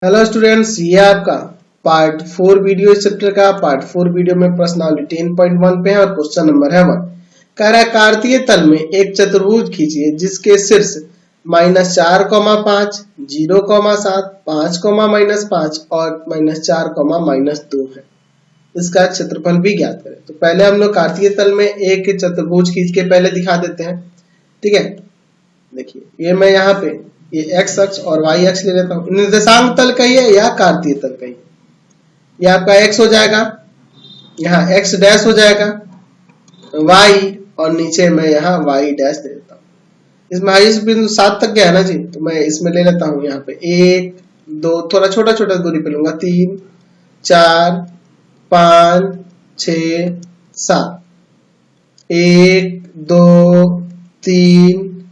Hello students, ये आपका part 4 video इस चैप्टर का। पार्ट 4 वीडियो में प्रश्नावली 10.1 पे है और क्वेश्चन नंबर है 1। कह रहा है कार्तीय तल में एक चतुर्भुज खींचिए जिसके शीर्ष -4,5, 0,7, 5,-5 और -4,-2 है। इसका क्षेत्रफल भी ज्ञात करें। तो पहले हम लोग कार्तीय तल में एक चतुर्भुज खींच के पहले दिखा देते हैं। ठीक है, देखिए ये मैं यहाँ पे ये x अक्ष और y अक्ष ले लेता हूँ। निर्देशांक तल कहिए या कार्तीय तल कहिए। ये आपका x हो जाएगा, यहाँ x डैश हो जाएगा, y और नीचे मैं यहाँ y डैश दे देता हूँ। इसमें इस बिंदु 7 तक गया है ना जी, तो मैं इसमें ले लेता हूँ यहाँ पे 1, 2, थोड़ा छोटा छोटा दूरी पे लूंगा, 3, 4, 5, 6, 7, 1, 2, 3,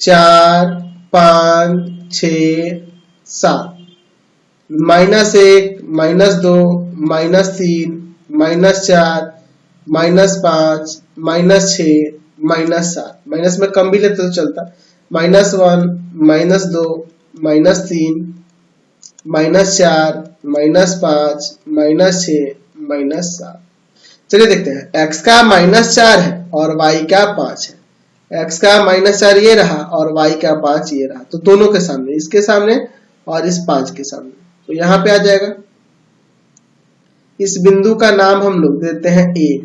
4, 5, 6, 7, -1, -2, -3, -4, -5, -6, -7। माइनस में कम भी लेते तो चलता, -1, -2, -3, -4, -5, -6, -7। चलिए देखते हैं, x का -4 है और y का 5 है। x का -4 ये रहा और y का 5 ये रहा, तो दोनों के सामने, इसके सामने और इस 5 के सामने, तो यहाँ पे आ जाएगा। इस बिंदु का नाम हम लोग देते हैं a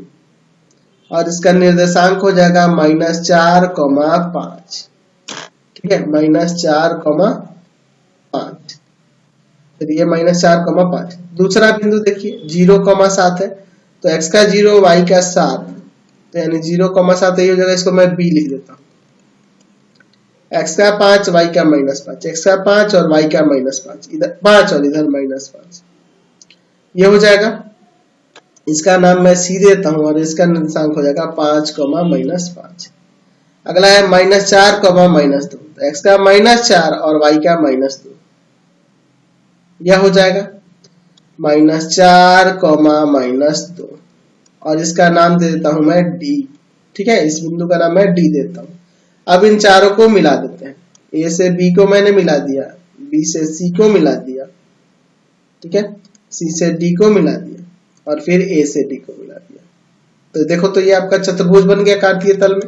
और इसका निर्देशांक हो जाएगा -4,5। ठीक है, -4,5। चलिए -4,5। दूसरा बिंदु देखिए 0,7 है, तो x का 0, y का 7, तो यानी 0,7 यही हो जाएगा। इसको मैं b लिख देता हूँ। x का 5, y का -5, x का 5 और y का -5, इधर 5 और इधर -5, ये हो जाएगा। इसका नाम मैं c देता हूँ और इसका निर्देशांक हो जाएगा 5,-5। अगला है -4, -2, तो x का -4 और y का -2, यह हो जाएगा -4, -2 और इसका नाम दे देता हूं मैं d। ठीक है, इस बिंदु का नाम मैं d देता हूं। अब इन चारों को मिला देते हैं। a से b को मैंने मिला दिया, b से c को मिला दिया, ठीक है, c से d को मिला दिया और फिर a से d को मिला दिया। तो देखो, तो ये आपका चतुर्भुज बन गया कार्तीय तल में।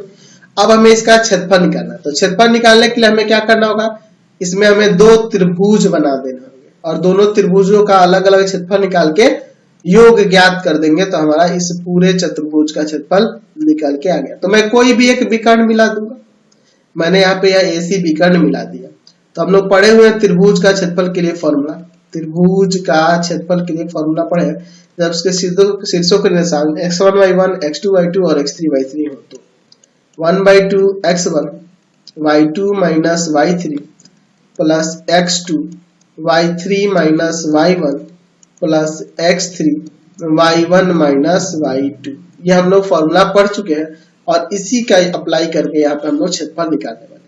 अब हमें इसका क्षेत्रफल निकालना है, तो क्षेत्रफल निकालने के लिए हमें क्या करना होगा, इसमें हमें दो त्रिभुज बना देना होंगे और दोनों त्रिभुजों का अलग अलग क्षेत्रफल निकाल के योग ज्ञात कर देंगे, तो हमारा इस पूरे चतुर्भुज का क्षेत्रफल निकल के आ गया। तो मैं कोई भी एक विकर्ण मिला दूंगा, मैंने यहाँ पे यह AC विकर्ण मिला दिया। तो हम लोग पढ़े हुए हैं त्रिभुज का क्षेत्रफल के लिए फॉर्मूला, त्रिभुज का क्षेत्रफल के लिए फॉर्मूला पढ़े, जब उसके शीर्षों के निर्देशांक x1y1, x2y2 और x3y3 हो, तो 1/2 x1 y2 minus y3 plus x2 y3 minus y1 plus x3 y1 minus y2, ये हम लोग फॉर्मूला पढ़ चुके हैं और इसी का अप्लाई करके यहाँ पे हम लोग क्षेत्रफल निकालने वाले।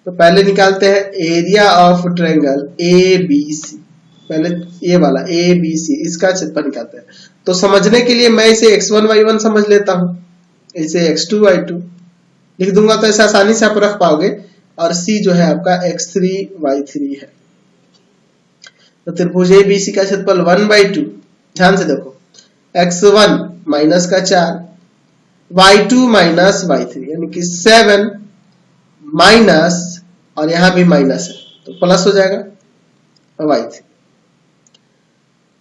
तो पहले निकालते हैं एरिया ऑफ ट्रायंगल ABC। पहले ये वाला ABC, इसका क्षेत्रफल निकालते हैं। तो समझने के लिए मैं इसे x1 y1 समझ लेता हूँ, इसे x2 y2 लिख दूंगा, तो ऐसे आसानी से आप रख पाओगे। और C जो है आपका x3 y3 है। तो त्रिभुज ABC का क्षेत्रफल 1/2, ध्यान से देखो, x1 माइनस का 4, y2 माइनस y3 यानी कि 7 माइनस, और यहां भी माइनस है तो प्लस हो जाएगा, y3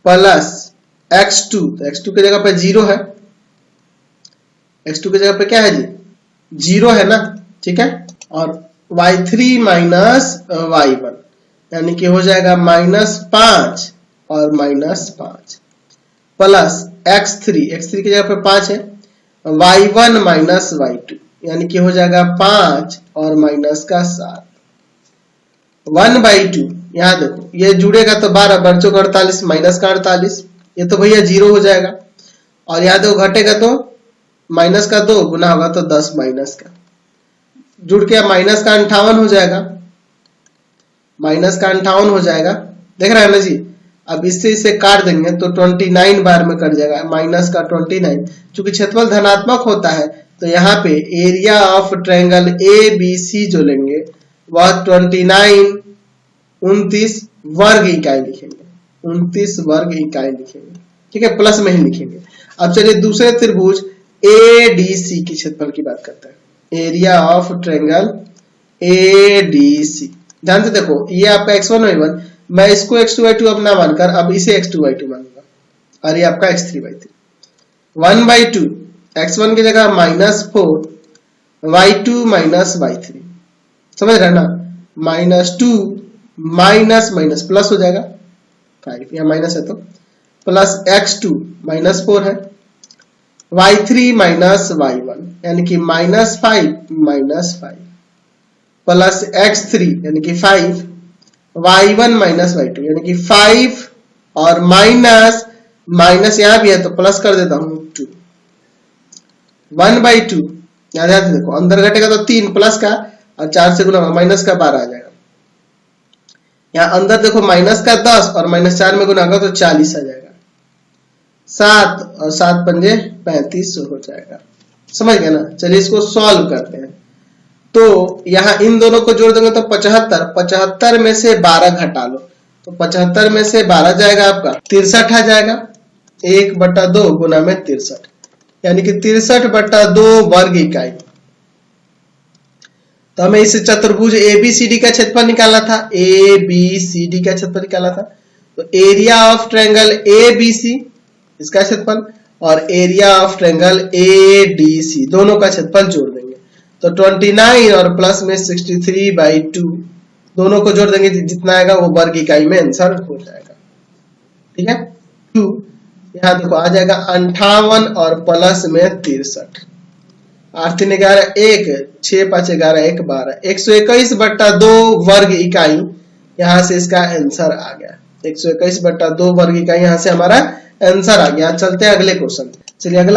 प्लस x2, तो x2 की जगह पे 0 है, x2 की जगह पे क्या है जी, 0 है ना, ठीक है, और y3 माइनस y1 यानी कि हो जाएगा -5 और -5 प्लस x3 की जगह पे 5 है, y1 माइनस y2 यानी कि हो जाएगा 5 और -7, 1/2। यहाँ देखो ये जुड़ेगा तो 12, बच्चों का 48 माइनस का 48, ये तो भैया 0 हो जाएगा। और यहाँ देखो घटेगा तो माइनस का 2 गुना होगा तो 10 माइनस का, जुड़ के माइनस का 58 हो जाएगा, माइनस का 58 हो जाएगा, देख रहे हैं ना जी। अब इससे इसे काट देंगे तो 29 बार में कट जाएगा, माइनस का 29। चूंकि क्षेत्रफल धनात्मक होता है तो यहाँ पे एरिया ऑफ ट्रायंगल ABC जो लेंगे वह 29, 29 वर्ग इकाई लिखेंगे, 29 वर्ग इकाई लिखेंगे, ठीक है, प्लस में ही लिखेंगे। अब चलिए दूसरे त्रिभुज एडीसी की क्षेत्रफल की बात करते हैं। एरिया ऑफ ट्रायंगल एडीसी, ध्यान से देखो, ये आपका x1 y1, मैं इसको x2 y2 अब ना मानकर अब इसे x2 y2 मानूंगा, और ये आपका x3 y3। 1/2 x1 की जगह -4 y2 माइनस y3, समझ रहे ना, -2 माइनस प्लस हो जाएगा 5, यहाँ माइनस है तो प्लस x2 -4 है, y3 माइनस y1 यानी कि -5 प्लस x3 यानी कि 5, y1 माइनस y2 यानी कि 5 और माइनस यहां भी है तो प्लस कर देता हूं 2। 1/2 याद है, देखो अंदर घटेगा तो 3 प्लस का और 4 से गुना माइनस का 12 आ जाएगा। यहाँ अंदर देखो माइनस का 10 और -4 में गुना होगा तो 40 आ जाएगा। 7 और 7 पंजे 35 हो जाएगा, समझ गए ना। चलिए इसको सॉल्व करते हैं। तो यहाँ इन दोनों को जोड़ देंगे तो 75 में से 12 घटा लो तो 75 में से 12 जाएगा आपका 63 आ जाएगा। 1/2 गुना में 63 यानी कि 63/2 वर्ग इकाई। तो हमें इस चतुर्भुज एबीसीडी का क्षेत्रफल निकालना था, एबीसीडी का क्षेत्रफल निकालना था। तो एरिया ऑफ ट्रायंगल एबीसी इसका क्षेत्रफल और एरिया ऑफ ट्रायंगल एडीसी दोनों का क्षेत्रफल जोड़ देंगे तो 29 और प्लस में 63/2 दोनों को जोड़ देंगे, जितना आएगा वो वर्ग इकाई में आंसर हो जाएगा, ठीक है। 2 यहाँ देखो आ जाएगा 58 और प्लस में 63, 8 3 11 1, 6 5 11 1 12, 121/2 वर्ग इकाई। यहाँ से इसका आंसर आ गया 121/2 वर्ग इकाई, यहाँ से हमारा आंसर आ गया। चलते हैं अगले क्वेश्चन। चलिए अगला